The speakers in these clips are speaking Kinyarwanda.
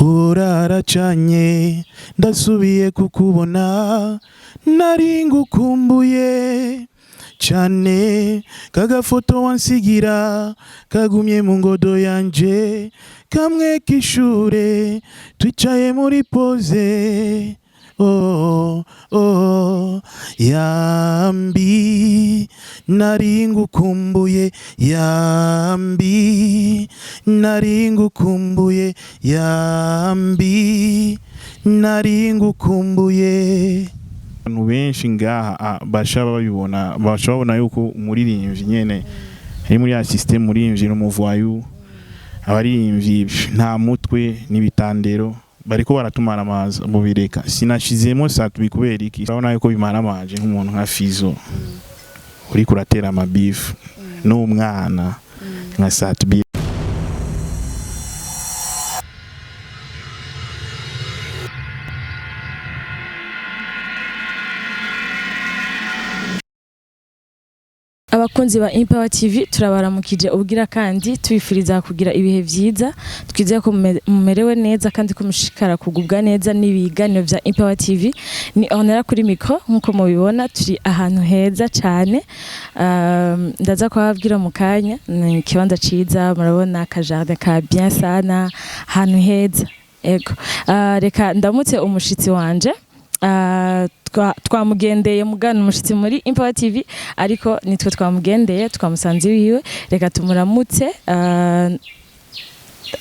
uraracanye ndasubiye kukubona nari ngukumbuye cyane kagafoto wansigira kagumye mu ngodo yanje kamwe kishure twicaye muri pose oh oh yambi nari ngukumbuye yambi nari ngukumbuye yambi nari ngukumbuye. Abantu benshi ngaha bashaba babibona bashobona yuko umuririmbyi nyene ari muri ya system muririmbyi n'umuvoyu abaririmbyi nta mutwe n'ibitandero bariko baratumana amazi mu bireka sinashizemo Satubi kubera iki urabona yuko bimara amaje nk'umuntu nka Fizo uri kuratera amabifu n'umwana nka Satubi. Abakunzi ba Empower TV turabaramukije ubwira kandi tubifuriza kugira ibihe vyiza twizeye ko mumerewe neza kandi ko mushikara kugubwa neza n'ibiganiro vya Empower TV. Ni onera kuri micro nkuko mubibona turi ahantu heza cyane ndaza kubabwira mu kanya ni kibanza ciza murabona ka jardin ka bien sana ahantu heza ego reka ndamutse umushitsi wanje twamugendeye mugana umushitsi muri Empower TV ariko nitwe twamugendeye twamusanze wiwe reka tumuramutse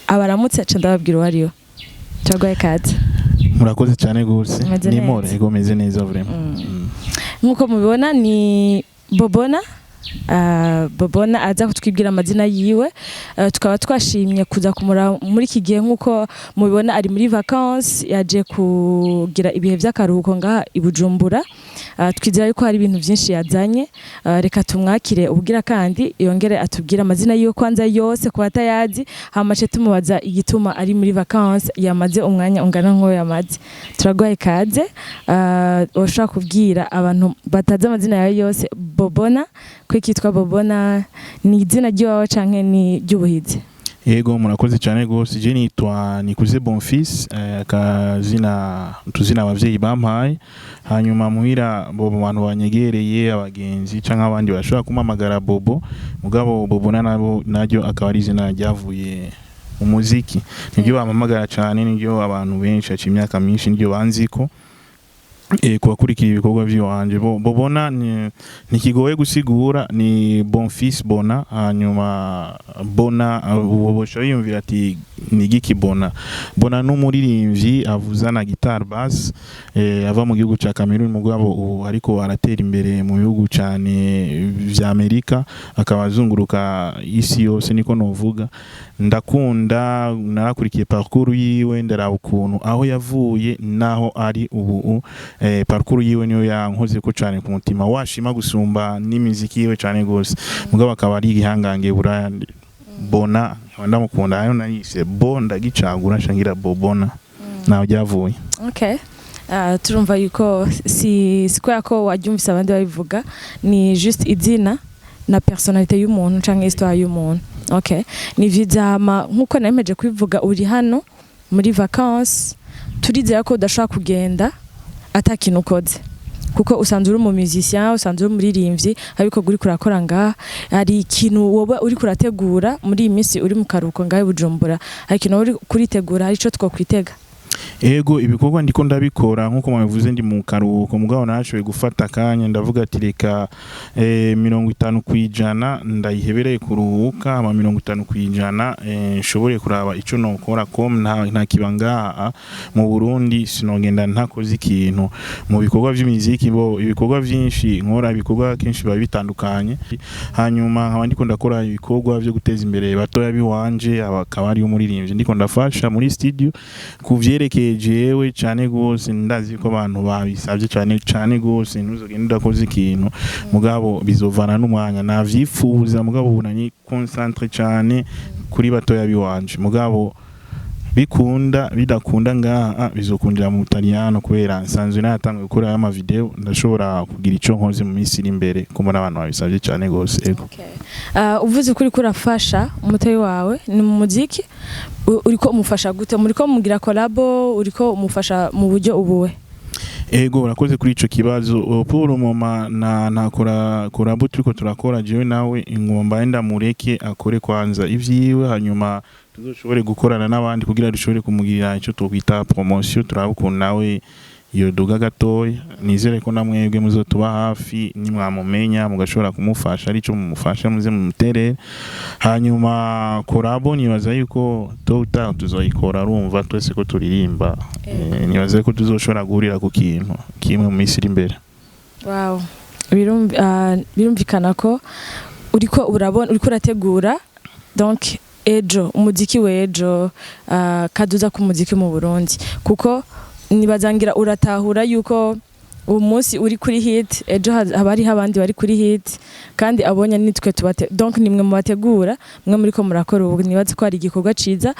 abaramutse aca ndababwira wariyo cyagwaye kaze. Murakoze cyane gose ni more igomeze neza vraiment nkuko mubibona ni Bobona Bobona aza kutwibwira amazina yiwe tukaba twashimye kuza kumura muri iki gihe nkuko mubibona ari muri vacances yaje kugira ibihe by'akaruhuko ngaha i Bujumbura twizera yuko hari ibintu byinshi yazanye reka tumwakire ubwira kandi yongere atubwira amazina yiwe kwanza yose ku batayazi hamace tumubaza igituma ari muri vacances yamaze umwanya ungana nko yamaze. Turagwaye kaze ushaka kubwira abantu bataza amazina yawe yose. Bobona kwikitwa Bobona ni izina ryawe canke ni ry'ubuhizi? Yego murakoze cyane gose je nitwa Nikuze Bonfils akazina tuzina abavyeyi bampaye hanyuma muhira bobo bantu banyegereye abagenzi canke abandi bashobora kumamagara Bobo mugabo Bobona nabo naryo akaba ari izina ryavuye umuziki nibyo bamamagara cyane nibyo abantu benshi aci imyaka myinshi nibyo banziko kubakurikira ibikorwa by'iwanje. Bobona ni kigoye gusigura ni Bonfils Bona hanyuma Bona ubosho yumvira ati ni giki Bona n'umuririmbyi avuza na guitar bass ava mu gihugu ca Cameroon mugabo ariko aratera imbere mu bihugu cyane vya Amerika akaba azunguruka isi yose niko novuga. Ndakunda narakurikiye parcours yiwe ndaraba ukuntu aho yavuye naho ari ubu parcours yiwe niyo yankoze ko cyane ku mutima washima gusumba n'imiziki yiwe cyane gose mugabo akaba ari igihangange buraya Bona ndamukunda ayo nayise Bonda gicagura shangira Bobona naho ryavuye. Okay turumva yuko siko yako wabyumvise abandi babivuga ni just izina na personality y'umuntu canke histoire y'umuntu. Okay ni vyizama nkuko nameje kwivuga uri hano muri vacances turizera ko udashaka kugenda atakintu ukoze kuko usanzwe uri mu musicien usanzwe uri muririmbyi ariko guri kurakora ngaha hari ikintu wowe uri kurategura muri iyi minsi uri mu karuhuko ngahe Bujumbura hari ikintu uri kuritegura hari ico twokwitega? Ego ibikorwa ndiko ndabikora nkuko mwabivuze ndi mu karuhuko mugabo nashoboye gufata akanya ndavuga ati reka 50% ndayihebereye kuruhuka ama 50% nshobore kuraba ico nokora ko nta kibanga mu Burundi sinogenda ntakoze ikintu mu bikorwa by'imiziki bo ibikorwa byinshi nkora ibikorwa kenshi biba bitandukanye hanyuma nkaba ndiko ndakora ibikorwa byo guteza imbere batoya biwanje abakaba ari umuririmbyi ndiko ndafasha muri studio kuvyerekeye jewe cyane gose ndazi ko abantu babisabye cyane gose ntuzogenda udakoze ikintu mugabo bizovana n'umwanya navyifuza mugabo ubunani concentre cyane kuri batoya biwanje mugabo bidakunda ngaha bizokundira mu Butaliyano kubera nsanzwe natanga gukora ama video ndashobora kugira ico nkoze mu minsi iri imbere kumbona abantu babisavye cyane gose ego. Uvuze kuri kurafasha umutoyi wawe ni mu muziki uriko umufasha gute muriko mugira collabo uriko umufasha mu buryo ubuwe? Ego urakoze kuri ico kibazo pour mama nakora collabo turiko turakora jewe nawe ingomba enda mureke akore kwanza ivyiwe hanyuma tuzoshobore gukorana n'abandi kugira dushobore kumugirira ico twokwita promotion turabukunda nawe iyo duga gatoya nizere ko namwebwe muzotuba hafi nimwamumenya mugashobora kumufasha arico mumufasha muze mumuterere hanyuma collabo nibaza yuko tota tuzoyikora urumva twese ko turirimba nibaza ko tuzoshobora guhurira ku kintu kimwe mu minsi iri imbere. Wow birumvikana ko uriko urategura donc ejo umuziki wejo kaduza ku muziki mu Burundi kuko nibazangira uratahura yuko umunsi uri kuri hit ejo habari habandi bari kuri hit kandi abonye nitwe tubate donc nimwe mu bategura mwe muri ko murakora ubu nibaze ko ari igikorwa ciza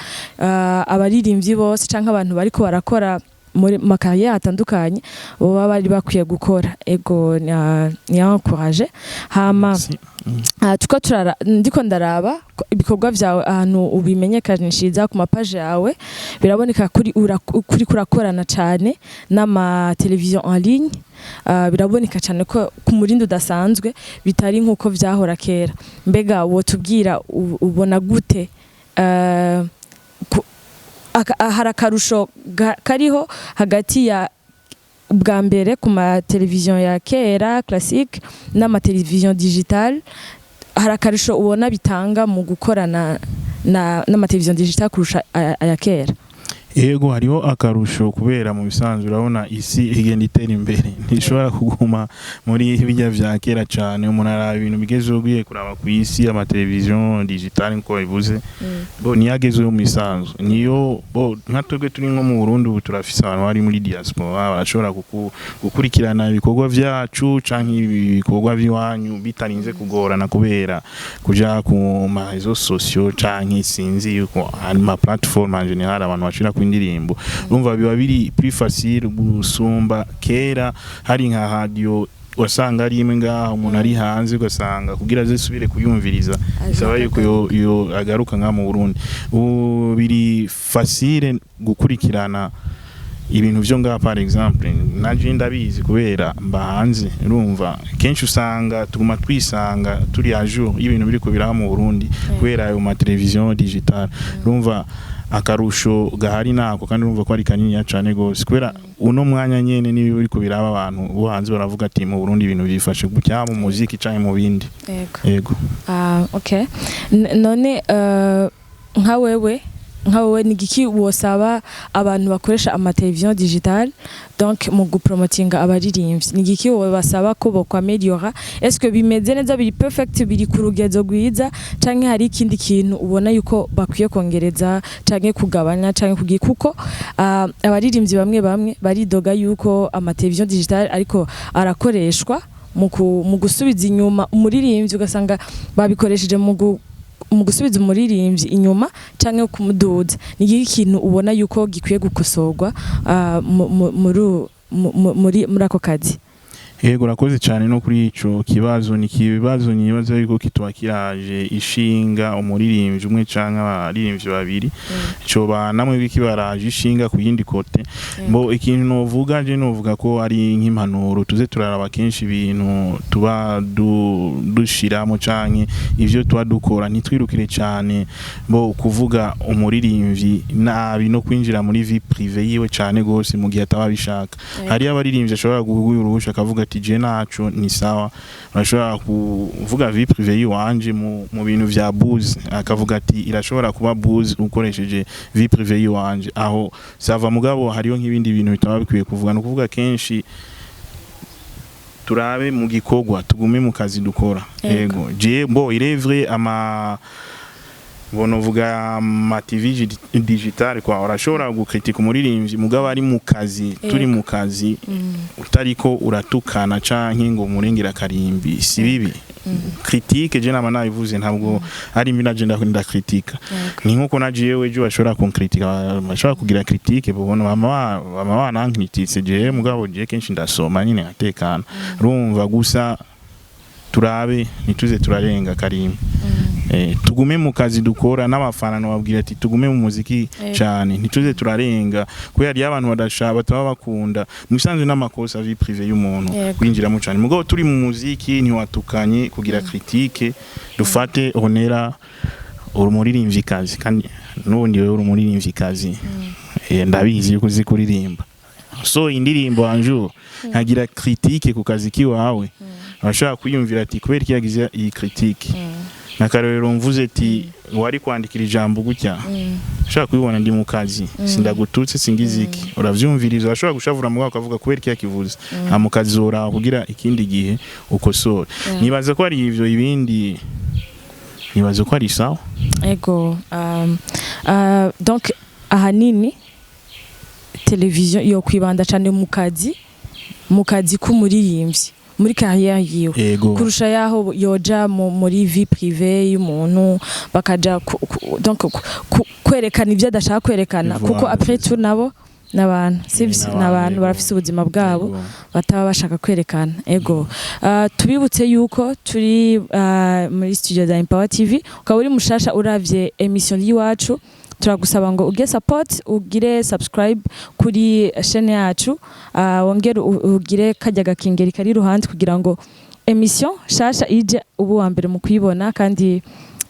abaririmbyi bose canke abantu bariko barakora muri makaya atandukanye baba bari bakwiye gukora ego ni encourage hama tuko ndiko ndaraba ibikorwa byawe ahantu ubimenyekanishiriza ku mapage yawe biraboneka kuri kurakorana cyane n'ama television en ligne biraboneka cyane ko ku murindo udasanzwe bitari nkuko vyahora kera mbega wo tubwira ubona gute harakarusho kariho hagati ya bwa mbere ku ma television ya kera classique n'ama television digital harakarisho ubona bitanga mu gukorana n'ama television digital kurusha aya kera? Ego hariho akarusho kubera mu bisanzwe urabona isi igenda itera imbere ntishobora kuguma muri bijya vya kera cyane umuntu ara ibintu bigezeho ugiye kuraba ku isi ama television digital nko bivuze bo niyagezeho mu bisanzwe niyo bo nka twebwe turi nko mu Burundi ubu turafise abantu bari muri diaspora barashobora gukurikirana ibikorwa vyacu canke ibikorwa biwanyu bitarinze kugorana kubera kuja ku ma réseaux sociaux canke sinzi yuko ama platform en general abantu bashira indirimbo urumva biba biri plus facile gusumba kera hari nka radio wasanga ari imwe ngaho umuntu ari hanze ugasanga kugira zisubire kuyumviriza bisaba yuko yo agaruka nka mu Burundi biri facile gukurikirana ibintu vyo ngaha par exemple naje ndabizi kubera mbahanze urumva kenshi usanga tuguma twisanga turi a jour y'ibintu biri kubira mu Burundi kubera ayo ma television digital urumva akarusho gahari nako kandi urumva ko ari kanini cyane gose kubera uno mwanya nyene nibi uri kubiraba abantu bo hanze baravuga ati mu Burundi ibintu bifashe gutya mu muziki canke mu bindi. Yego okay none nka wewe ni giki wosaba abantu bakoresha ama television digital donc mu gupromotinga abaririmbyi ni giki wowe basaba ko bokwameliora est-ce que bimeze neza biri perfect biri ku rugezo rwiza canke hari ikindi kintu ubona yuko bakwiye kongereza canke kugabanya canke kugira kuko abaririmbyi bamwe baridoga yuko ama television digital ariko arakoreshwa mu gusubiza inyuma umuririmbyi ugasanga babikoresheje mu gusubiza umuririmbyi inyuma canke kumuduza ni ikintu ubona yuko gikwiye gukosorwa muri ako kazi? Yego urakoze cyane no kuri ico kibazo ni kibazo nibaza yuko kitwakiraje ishinga umuririmbyi umwe canke abaririmbyi babiri cyo banamwe bikibaraje ishinga ku yindi kote bo ikintu novuga je novuga ko ari nk'impanuro tuze turaraba kenshi ibintu tuba dushiramo canke ivyo tuba dukora ntitwirukire cyane bo kuvuga umuririmbyi nabi no kwinjira muri vie privé yiwe cyane gose mu gihe atabishaka hari abaririmbyi ashobora guhuguye uruhusha akavuga tije naco ni sawa urashobora kuvuga vie privé yiwanje mu bintu vya buzz akavuga ati irashobora kuba buzz ukoresheje vie privé yiwanje aho sava mugabo hariyo nk'ibindi bintu bitaba bikwiye kuvuga no kuvuga kenshi turabe mu gikorwa tugume mu kazi dukora. Yego je bo irevre ama bonovuga ma TV digital kwa urashobora gukritika umuririmbyi mugabo ari mu kazi turi mu kazi utariko uratukana canke ngo murengera karimbi si bibi critique je nama nabivuze ntabwo ari mbi naje ndakunda critique ni nkuko naje yewe je bashobora konkritika bashobora kugira critique bubona mama wanankritise je mugabo je kenshi ndasoma nyine atekana rumva gusa turabe nituze turarenga Karim tugume mu kazi dukora n'abafana no babwira ati tugume mu muziki cyane nituze turarenga kubera ari abantu badashaba taba bakunda musanzwe n'amakosa vie privé y'umuntu kwinjira mu cyane mugabo turi mu muziki ni watukanye kugira critique dufate honera urumuririmvikazi kandi nubundi wewe urumuririmvikazi ndabizi yuko uzi kuririmba so indirimbo anjo nkagira critique ku kazi kiwawe abashaka kwiyumvira ati kubera iki yagize iyi critique nakarero mvuze ati wari kwandikira ijambo gutya ushaka kubibona ndi mu kazi sindagututse singiziki uravyumviriza ashobora gushavura mu akavuga kubera iki yakivuze mu kazi zora kugira ikindi gihe ukosora nibaza ko ari ivyo ibindi nibaza ko ari sawa ego donc ahanini television yo kwibanda cyane mu kazi k'umuririmbyi muri carrière yiwe kurusha yaho yoja muri vie privée y'umuntu bakaja donc kwerekana ivyo adashaka kwerekana kuko après tout nabo n'abantu sivyo n'abantu barafise ubuzima bwabo bataba bashaka kwerekana ego tubibutse yuko turi muri studio za Empower TV ukaba uri mushasha uravye emission yiwacu turagusaba ngo uge support ugire subscribe kuri chaîne yacu wongere ugire kajya gakingeri kari ruhande kugira ngo emission shasha ije ubu wa mbere mu kwibona kandi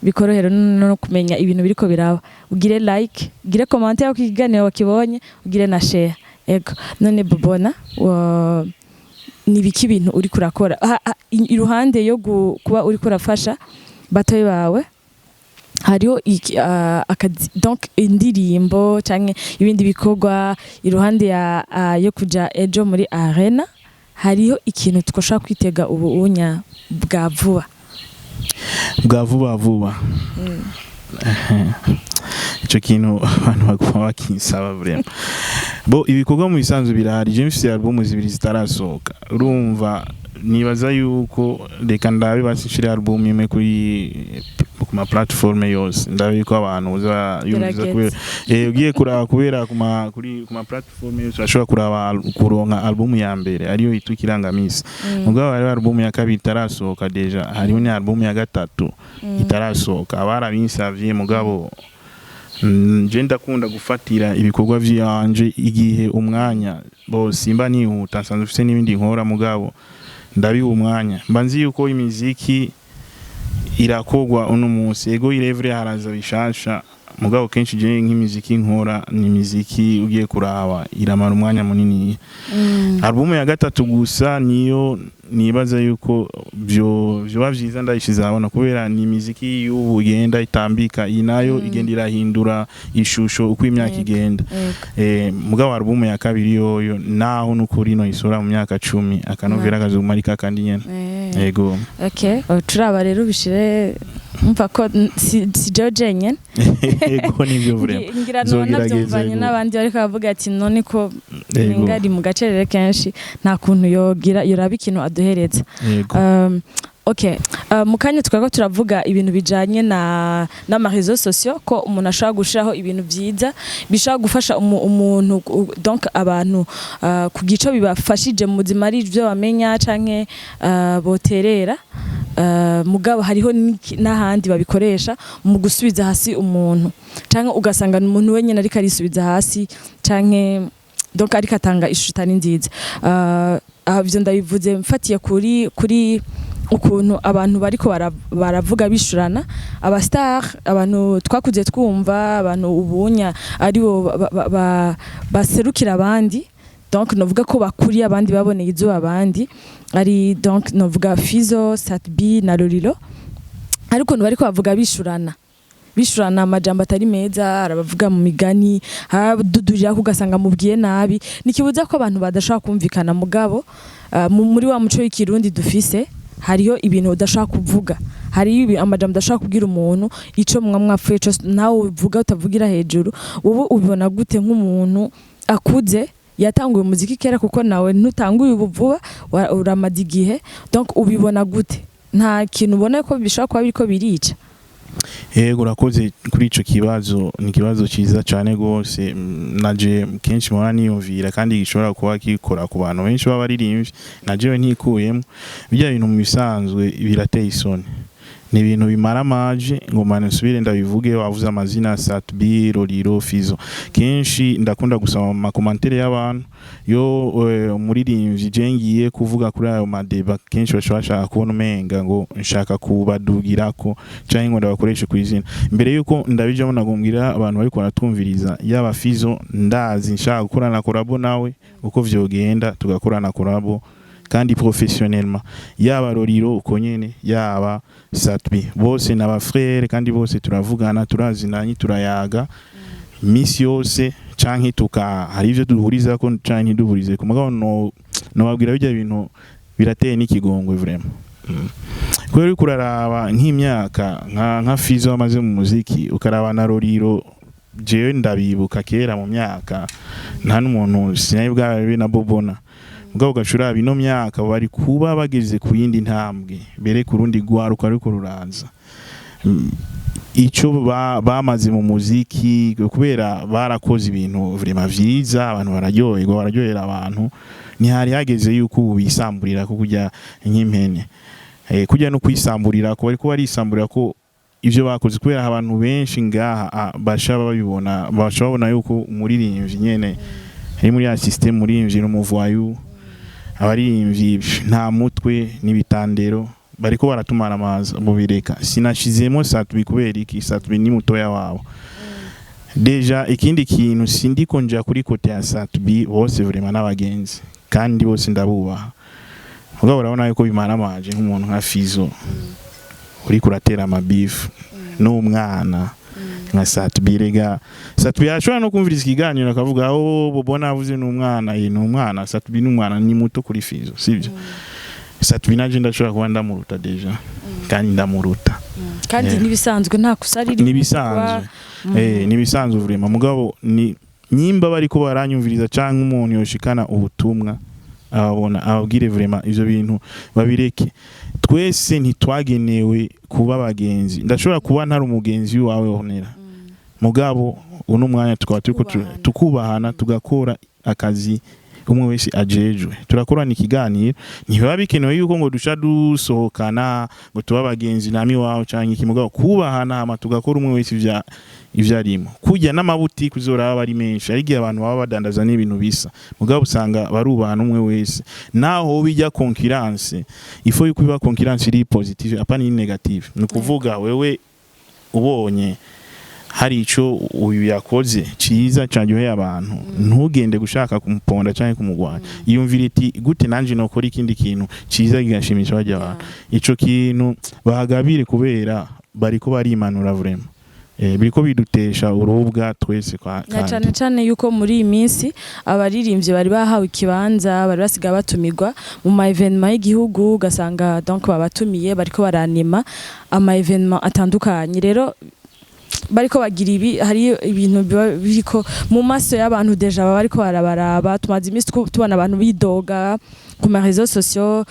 bikorohera no kumenya ibintu biriko biraba ugire like ugire commentaire ku kiganiro wakibonye ugire na share ego none Bobona ni biki bintu uri kurakora iruhande yo kuba uri kurafasha batoye bawe hariho donc indirimbo canke ibindi bikorwa iruhande yo kuja ejo muri arena hariho ikintu tukoshaka kwitega ubu unya bwa vuba ico kintu abantu baguma bakinsaba vraiment bo ibikorwa mu bisanzwe birahari je mfise album zibiri zitarasohoka urumva nibaza yuko reka ndabe basishire album imwe kuri kuma platform yose ndabe ko abantu uzayumviza kubera ugiye kuraba kubera kuma platform yose ashobora kuraba kuronka album ya mbere ariyo itukiranga-misi mugabo hari album ya kabiri itarasohoka deja hariho ni album ya gatatu itarasohoka abarabinsavye mugabo je ndakunda gufatira ibikorwa vyanje igihe umwanya bo simba nihuta nsanzwe ufise n'ibindi nkora mugabo ndabi umwanya mbanzi yuko imiziki irakogwa uno munsi ego irevre haraza bishasha mugabo kenshi je nk'imiziki nkora ni miziki ugiye kuraba iramara umwanya munini album ya gatatu gusa niyo nibaza yuko byo bavyiza ndayishiza abona kubera ni miziki y'ubu igenda itambika inayo igenda irahindura ishusho uko imyaka igenda mugabo album ya kabiri yoyo naho nukuri no isura mu myaka 10 akanovera kazumarika kandi nyene yego okay turaba rero bishire umva ko si George nyene yego nivyo vraiment ngira navyumvanye n'abandi ariko bavuga ati none ko ngari mu gacerere kenshi nta kuntu yogira yoraba ikintu aduhereza okay mukanya tukako turavuga ibintu bijanye na réseaux sociaux ko umuntu ashaka gushiraho ibintu byiza bishaka gufasha umuntu donc abantu ku gico bibafashije mu buzima ari byo bamenya canke boterera mugabo hariho n'ahandi babikoresha mu gusubiza hasi umuntu canke ugasanga umuntu wenyene ariko arisubiza hasi canke donc ariko atanga ishusho itari nziza byo ndabivuze mfatiye kuri ukuntu abantu bariko baravuga bishurana abastar abantu twakuze twumva abantu ubunya ari bo baserukira abandi donc novuga ko bakuriye abandi baboneye izo abandi ari donc novuga Fizo Satbi na Lolilo ariko no bariko bavuga bishurana amajambo atari meza arabavuga mu migani dudurira kugasanga mubwiye nabi nikibuza ko abantu badashaka kumvikana mugabo muri wa muco w'ikirundi dufise hariho ibintu udashaka kuvuga hari amajambo udashaka kubwira umuntu ico mwapfuye cyo nawe uvuga utavugira hejuru ubu ubibona gute nk'umuntu akuze yatanguye umuziki kera kuko nawe ntutanguye ubu vuba uramaze igihe donc ubibona gute nta kintu ubona ko bishobora kuba biriko birica. Yego urakoze kuri ico kibazo, ni kibazo ciza cyane gose, naje kenshi mora niyumvira kandi gishobora kuba kikora ku bantu benshi b'abaririmbyi, naje ntikuyemo bijya bintu mu bisanzwe birateye isoni, ni ibintu bimara amaje ngo mane nsubire ndabivuge. Wavuze amazina Satbi, Roriro, Fizo, kenshi ndakunda gusoma mu commentaire y'abantu yo umuririmbyi jengiye kuvuga kuri ayo madeba, kenshi bashaka kubona umenga ngo nshaka kubadugirako cyangwa ngo ndabakoreshe ku izina. Mbere yuko ndabijamo nagombwira abantu bari kwaratwumviriza yaba Fizo, ndazi nshaka gukorana korabo nawe uko vyogenda tugakorana korabo kandi professionnellement, yaba Roriro uko nyene, yaba Satbi, bose n'aba frère kandi bose turavugana, turazinanye, turayaga misi yose, canke hari ivyo duhuriza ko canke duhurize ku mugabo no babwira bijya bintu birateye n'ikigongwe vraiment. Kweri kuraraba nk'imyaka nka Fizo amaze mu muziki, ukaraba na Roriro, jewe ndabibuka kera mu myaka nta n'umuntu sinayibwa na Bobona, mugabo gashura bino myaka bari kuba bageze ku yindi ntambwe bere ku rundi gwaruka ariko ruranza ico bamaze mu muziki, kubera barakoze ibintu vraiment vyiza, abantu bararyohera abantu. Ntihari hageze yuko bisamburira ko kujya nk'impene, kujya no kwisamburira ko ariko barisamburira ko ivyo bakoze, kubera abantu benshi ngaha bashaba babibona, bashobona yuko umuririmbyi nyene ari muri ya system muririmbyi n'umuvoyu, abaririmbyi nta mutwe n'ibitandero, bariko baratumana amaza mu bireka. Sinashizemo Satbi kubera iki? Satbi ni mutoya wabo. Deja ikindi kintu sindiko nja kuri kote ya Satbi, bose vraiment n'abagenzi kandi bose ndabubaha, mugabo urabona yuko bimana amaje nk'umuntu nka Fizo uri kuratera amabifu n'umwana nka Satbi. Rega Satbi ashobora no kumviriza ikiganiro akavuga Bobona avuze n'umwana, Satbi n'umwana ni muto kuri Fizo, sivyo? Satbi naje ndashobora kuba ndamuruta deja kandi ndamuruta kandi nibisanzwe nta kusarira, nibisanzwe nibisanzwe vraiment. Mugabo ni nyimba bariko baranyumviriza canke umuntu yoshikana ubutumwa ababona ababwire vraiment ivyo bintu babireke. Twese ntitwagenewe kuba abagenzi, ndashobora kuba ntari umugenzi wawe honera, mugabo uno mwanya tukaba turiko tukubahana, tugakora akazi umwe wese ajejwe, turakorana ikiganiro. Ntibiba bikenewe yuko ngo dusha dusohokana ngo tuba abagenzi nami wawe canke iki, mugabo kubahana ama tugakora umwe wese ivyo arimo. Kujya n'amabuti kuzora bari menshi, ari abantu baba badandaza n'ibintu bisa, mugabo usanga barubahana umwe wese. Naho bijya concurrence, ifo yuko biba concurrence iri positive apana ni negative. Nukuvuga wewe ubonye hari ico uyu yakoze ciza cyanyoheye abantu, ntugende gushaka kumuponda cyangwa kumugwana. Yumvira iti gute nanje nokora ikindi kintu ciza kigashimisha bajya abantu. Ico kintu bahagabire kubera bariko barimanura vraiment. Biriko bidutesha urubwa twese kandi cyane yuko muri iyi minsi abaririmbyi bari bahawe ikibanza, bari basiga batumirwa mu ma evenement y'igihugu, gasanga donc babatumiye bariko baranima ama evenement atandukanye. Rero bariko bagira ibi, hari ibintu biriko mu maso y'abantu deja bariko barabaraba. Tumaze iminsi tubona abantu bidoga ku ma réseaux sociaux,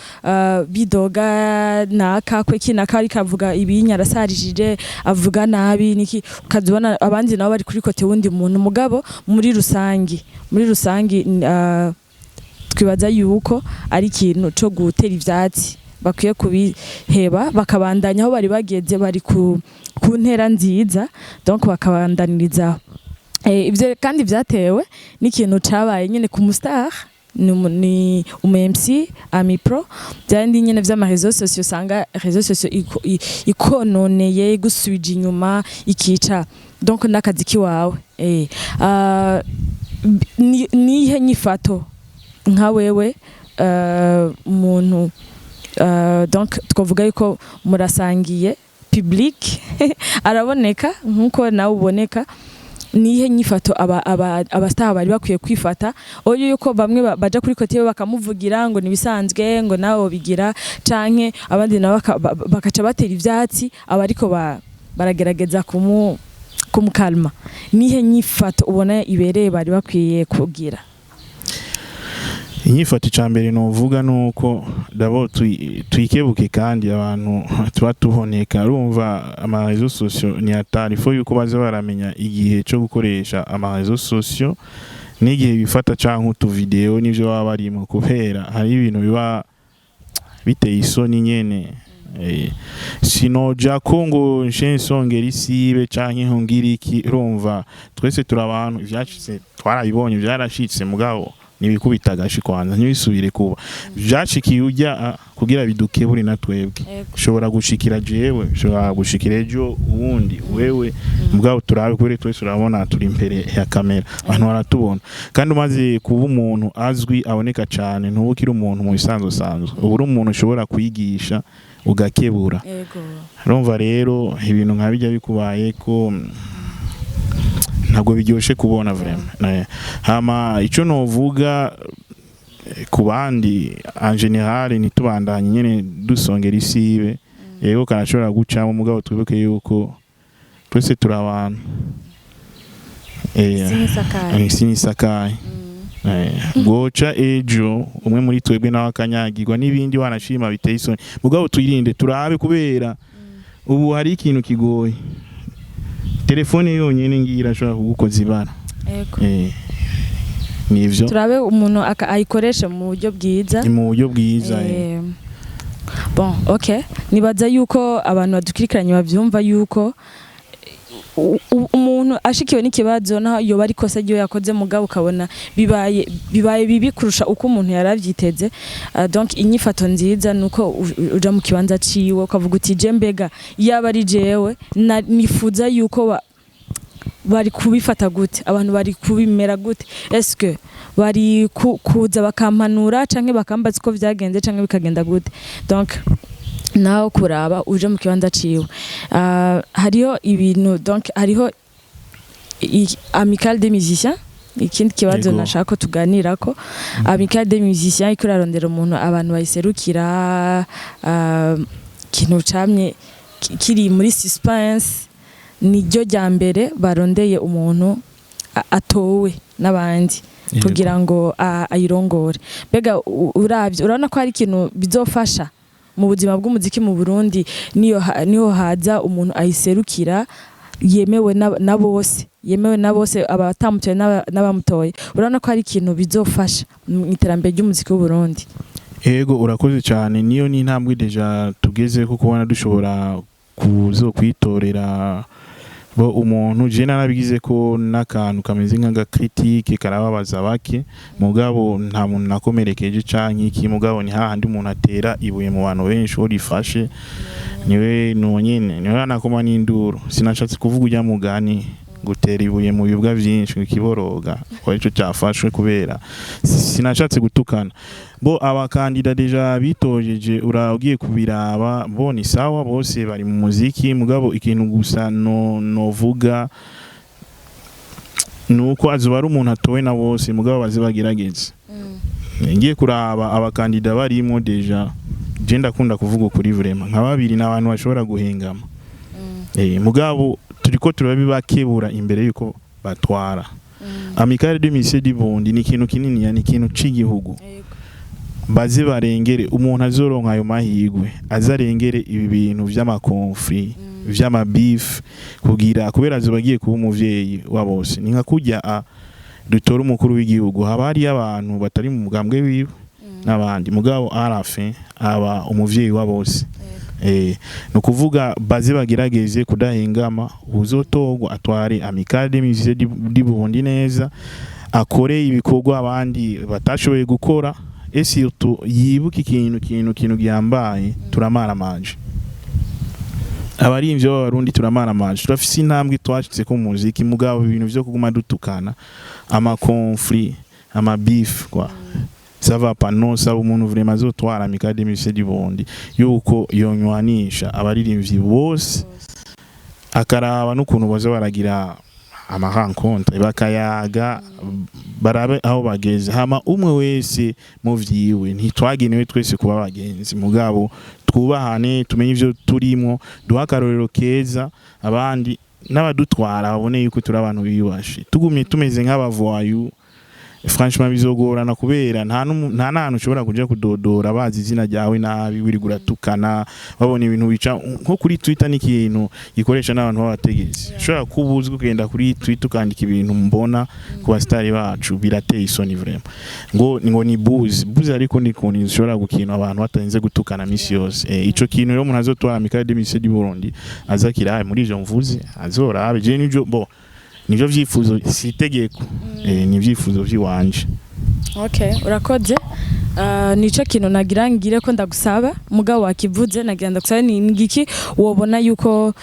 bidoga nakakwe kinakari kavuga ibinyarasarijije, avuga nabi niki, ukazibona abandi nabo bari kuri kote wundi muntu. Mugabo muri rusangi twibaza yuko ari ikintu cyo gutera ivyatsi, bakwiye kubiheba bakabandanya aho bari bageze, bari ku ntera nziza, donc bakabandaniriza ivyo. Kandi vyatewe n'ikintu cabaye nyene ku mustar ni MC Ami Pro, byandi nyene vy'ama réseaux sociaux, sanga réseaux sociaux ikononeye gusubije inyuma ikica donc nakazi kiwawe. Nihe nyifato nka wewe umuntu donc twavuga yuko murasangiye public araboneka nkuko nawe uboneka, nihe nyifato abastar bari bakwiye kwifata? Oyo yuko bamwe baja kuri kote bakamuvugira ngo nibisanzwe ngo nawo bigira, canke abandi nabo bakaca batera ivyatsi abariko baragerageza kumukalma. Nihe nyifato ubona ibereye bari bakwiye kugira? inyifata icambere novuga nuko dabo twikebuke kandi abantu tuba tuboneka urumva ama réseaux sociaux ni atari fo yuko baza baramenya igihe cyo gukoresha ama réseaux sociaux n'igihe bifata canke utu video nivyo baba barimo kubera hari ibintu biba biteye isoni nyene sinoja ko ngo nsonsongera isibe canke nkungira iki urumva twese turabantu ivyacitse twarabibonye byarashitse mugabo nibikubita gashi kwanza ntibisubire kuba byashikiye ujya kugira bidukebure na twebwe ushobora gushikira jewe ushobora gushikira ejo ubundi wewe mugabo turabe kuri twese urabona turi imbere ya kamera abantu baratubona kandi umaze kuba umuntu azwi aboneka cyane ntubukira umuntu mu bisanzwe sanzwe ubura umuntu ushobora kwigisha ugakebura urumva rero ibintu nka bijya bikubaye ko ntabwo biryoshe kubona vraiment hama ico novuga ku bandi en general nitubandanye nyene dusongera isibe yego kanashobora gucamo mugabo twibuke yuko twese turabantu sinisakaye goca ejo umwe muri twebwe nawe akanyagirwa n'ibindi wanashima biteye isoni mugabo tuyirinde turabe kubera ubu hari ikintu kigoye telefone yonyene ngira ashobora kugukoza ibara nivyo turabe umuntu ayikoresha mu buryo bwiza bon okay nibaza yuko abantu badukurikiranye bavyumva yuko umuntu ashikiwe n'ikibazo naho yoba ari kosa ryo yakoze mugabo ukabona bibaye bibi kurusha uko umuntu yaravyiteze donc inyifato nziza nuko uja mu kibanza ciwe ukavuga uti je mbega yaba ari jewe nifuza yuko bari kubifata gute abantu bari kubimera gute est-ce bari kuza bakampanura canke bakambaza uko vyagenze canke bikagenda gute donc naho kuraba uje mu kibanza ciwe hariho ibintu donc hariho amicale des musiciens ikindi kibazo nashaka tuganirako amicale des musiciens ikurarondera umuntu abantu bayiserukira kintu camye kiri muri suspense niryo rya mbere barondeye umuntu atowe n'abandi kugira ngo ayirongore mbega uravye urabona ko hari ikintu bizofasha mu buzima bw'umuziki mu Burundi niyo haza umuntu ayiserukira yemewe na bose abatamutoye n'abamutoye urabona ko hari ikintu bizofasha mu iterambere ry'umuziki w'u Burundi yego urakoze cyane niyo ni intambwe deja tugeze ko kubona dushobora kwitorera bo umuntu je narabigize ko nakantu kameze nk'aga critique karababaza bake mugabo nta muntu nakomerekeje canke iki mugabo ni hahandi umuntu atera ibuye mu bantu benshi urifashe niwe nonyene niwe anakoma n'induru sinashatse kuvuga ujya mugani gutera ibuye mu bibwa byinshi ikiboroga kwa ico cyafashwe kubera sinashatse gutukana bo abakandida deja bitojeje uragiye kubiraba bo ni sawa bose bari mu muziki mugabo ikintu gusa novuga nuko azuba ari umuntu atowe na bose mugabo bazi bagerageze ngiye kuraba abakandida barimo deja je ndakunda kuvuga kuri vraiment nka babiri n'abantu bashobora guhengama mugabo turiko turabibakebura imbere yuko batwara amicale des musiciens du Burundi ni ikintu kinini yani ikintu c'igihugu baze barengere umuntu azoronka ayo mahigwe azarengere ibi bintu vy'amakonfli vy'amabif kubera azobagiye kuba umuvyeyi wa bose ni nka kujya dutora umukuru w'igihugu haba hari abantu batari mu mugambwe wiwe n'abandi mugabo arafe aba umuvyeyi wa bose nukuvuga baze bagerageze kudahengama uzotogwa atware amicale des musiciens du Burundi neza akore ibikorwa abandi batashoboye gukora surtout yibuka ikintu gihambaye turamara manje abarimvyo b'abarundi turamara manje turafise intambwe twashitse ko mu muziki mugabo ibintu vyo kuguma dutukana amakonfli amabif quoi ça va pas non ça umuntu vraiment azotwara amicale des musiciens du Burundi yuko yonywanisha abaririmvyi bose akaraba n'ukuntu baza baragira amarencontre bakayaga barabe aho bageze hama umwe wese mu vyiwe ntitwagenewe twese kuba abagenzi mugabo twubahane tumenye ivyo turimo duha akarorero keza abandi n'abadutwara babone yuko turi abantu biyubashe tugumye tumeze nk'abavoyu franchement bizogorana kubera nta nahantu ushobora kuja kudodora bazi izina ryawe nabi wiri guratukana babona ibintu bica nko kuri Twitter n'ikintu gikoresha n'abantu b'abategetsi ushobora kubuzwa kugenda kuri Twitter ukandika ibintu mbona ku bastari bacu birateye isoni vraiment ngo ni buzz ariko ni kuntu ushobora gukina abantu batarinze gutukana misi yose ico kintu rero umuntu azotwara Amical des Musiciens du Burundi azakira muri ivyo mvuze azorabe je nivyo nivyo vyifuzo si itegeko ni vyifuzo vyiwanje. Okay, urakoze. Nico kintu nagira ngire ko ndagusaba mugabo wakivuze nagira ndagusaba ni ngiki wobona yuko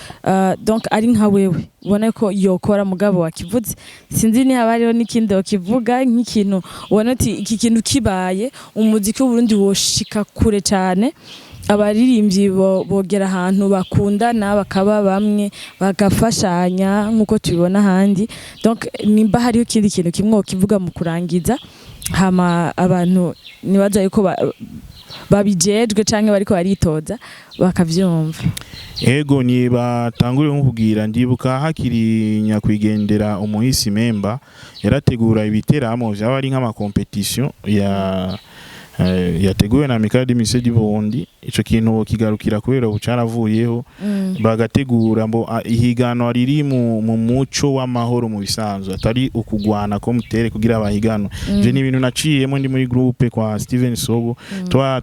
donc ari nka wewe ubona ko yokora mugabo wakivuze sinzi ni habariho n'ikindi wakivuga nk'ikintu ubona ati iki kintu kibaye umuziki w'Uburundi woshika kure cyane abaririmbyi bogera ahantu bakundana bakaba bamwe bagafashanya nkuko tubibona handi donc nimba hariho ikindi kintu kimwe kivuga mu kurangiza hama abantu nibaza yuko babijejwe canke bariko baritoza bakavyumva. Ego ni batanguriye nko kugira ndibuka hakiri nyakwigendera umuhisi memba yarategura ibiteramo byaba ari nk'ama competition yateguwe na Amical des Musiciens du Burundi ico kintu kigarukira kubera bucaravuyeho bagategura mbo ihigano riri mu muco w'amahoro mu bisanzwe atari ukugwana ko mutere kugira abahigano je ni ibintu naciyemo ndi muri groupe kwa Steven Sogo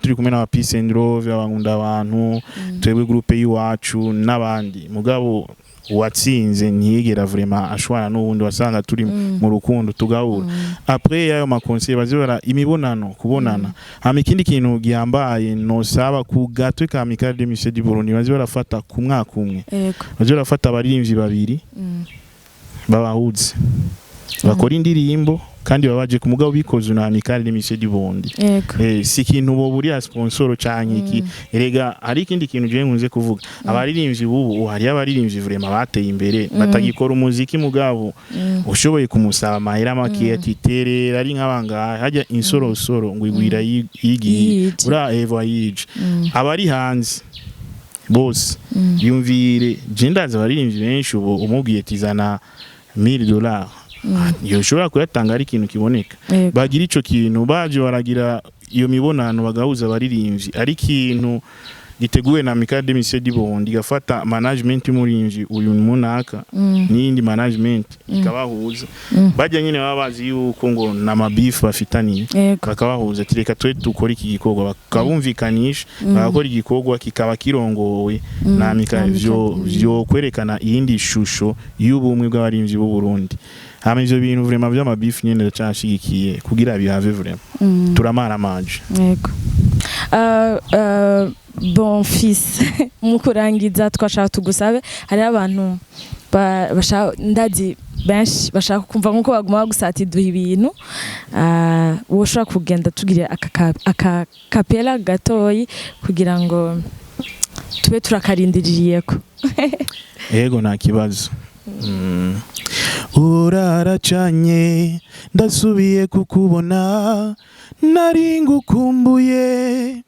turi kumwe na Peace and Love abangunda abantu twebwe groupe yiwacu n'abandi mugabo watsinze ntiyigera vraiment ashwana n'ubundi wasanga turi mu rukundo tugahura après yayo makonseil bazibara imibonano kubonana hama ikindi kintu gihambaye no saba ku gatwe ka Amical des Musiciens du Burundi bazibara fata ku mwaka umwe bazibara fata abaririmbyi babiri babahuze bakora indirimbo kandi babaje ku mugabo bikoze na Amical des Musiciens du Burundi si kintu bo buri sponsor canke iki erega hari ikindi kintu je nkunze kuvuga abaririmbyi bubu hari abaririmbyi vraiment bateye imbere batagikora umuziki mugabo ushoboye kumusaba mahera make atiterera ari nk'abanga hajya insorosoro ngo igwira yigiye ura eva yije abari hanze bose yumvire je ndaza abaririmbyi benshi ubu umubwiye tizana $1000 yoshobora kuyatanga ari ikintu kiboneka bagira ico kintu baje baragira iyo mibonano bagahuza abaririmbyi ari ikintu giteguwe na Amical des Musiciens du Burundi gafata management y'umurimvyi uyu munaka n'indi management ikabahuza bajya nyine babazi yuko ngo na mabifu bafitaniye bakabahuza tireka twe dukora iki gikorwa bakabumvikanisha bagakora igikorwa kikaba kirongowe na Amical vyo kwerekana iyindi shusho y'ubumwe bw'abarimvyi b'u Burundi hama ivyo bintu vraiment vy'amabifu nyene ndacashigikiye kugira bihave vraiment turamara manje. Yego bon fils mu kurangiza twashaka tugusabe hari abantu bashaka ndazi benshi bashaka kumva nkuko baguma bagusati duha ibintu woshaka kugenda tugira aka kapela gatoyi kugira ngo tube turakarindiririyeko. Yego nta kibazo. Uraracanye ndasubiye kukubona nari ngukumbuye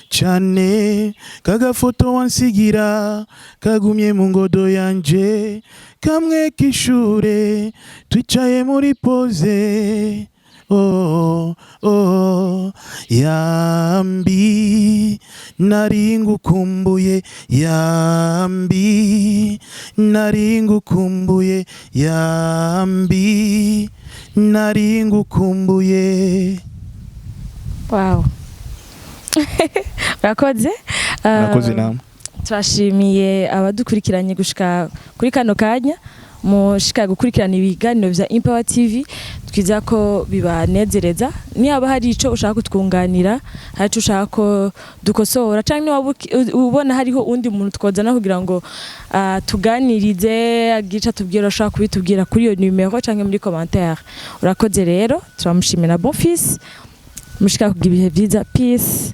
cyane kagafoto wansigira kagumye mu ngodo yanje kamwe kishure twicaye muri pose yambi nari ngukumbuye yambi nari ngukumbuye yambi nari ngukumbuye. Wow. Urakoze namwe turashimiye abadukurikiranye gushika kuri kano kanya mushika gukurikirana ibiganiro vya Empower TV twiza ko bibanezereza ni haba hari ico ushaka kutwunganira hari ico ushaka ko dukosora canke ubona hariho undi muntu tkozana kugira ngo tuganirize agica tubwira ushaka kubitubwira kuri iyo numero canke muri commentaire. Urakoze rero turamushimira bon fils mushika kugira ibihe vyiza peace.